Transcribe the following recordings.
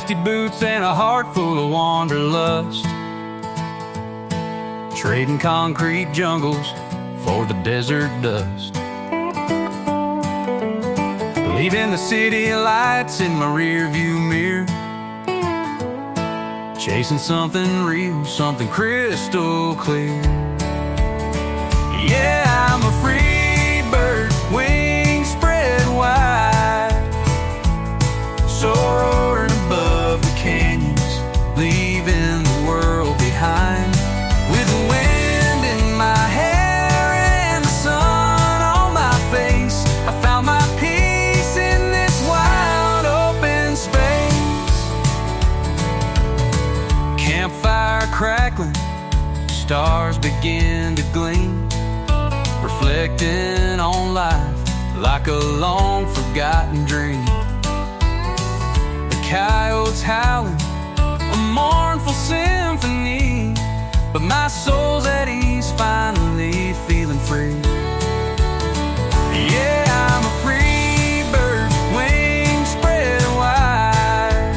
Dusty boots and a heart full of wanderlust, trading concrete jungles for the desert dust. Leaving the city lights in my rearview mirror, chasing something real, something crystal clear. Yeah, I'm a free bird, wings spread wide, soaring above the canyons, leaving the world behind. With the wind in my hair and the sun on my face, I found my peace in this wild open space. Campfire crackling, stars begin to gleam, reflecting on life like a long forgotten dream. The coyotes howling, a mournful symphony, but my soul's at ease, finally feeling free. Yeah, I'm a free bird, wings spread wide,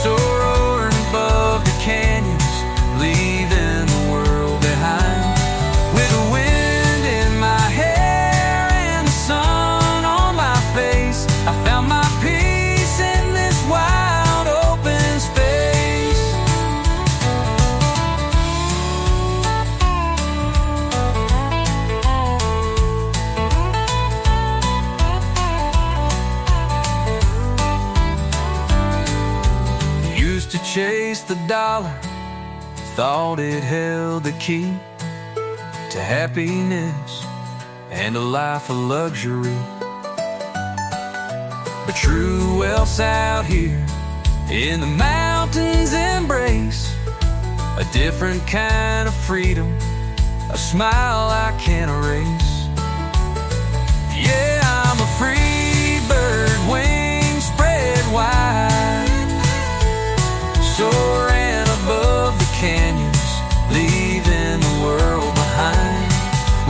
soaring above the canyons, leaving the world behind. With the wind in my hair and the sun on my face, I found my peace in this wild open space. Used to chase the dollar, thought it held the key to happiness and a life of luxury. But true wealth's out here in the mountains' embrace, a different kind of freedom, a smile I can't erase. Yeah, I'm a free bird, wings spread wide, soaring above the canyons, leaving the world behind.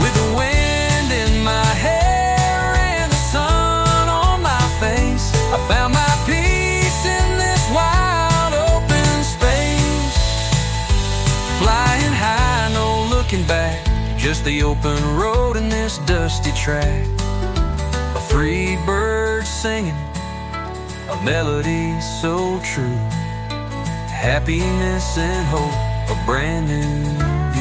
With the wind in my hair and the sun on my face, I found my peace in this wild open space. Flying high, no looking back, just the open road and this dusty track. A free bird singing a melody so true, happiness and hope, a brand new view.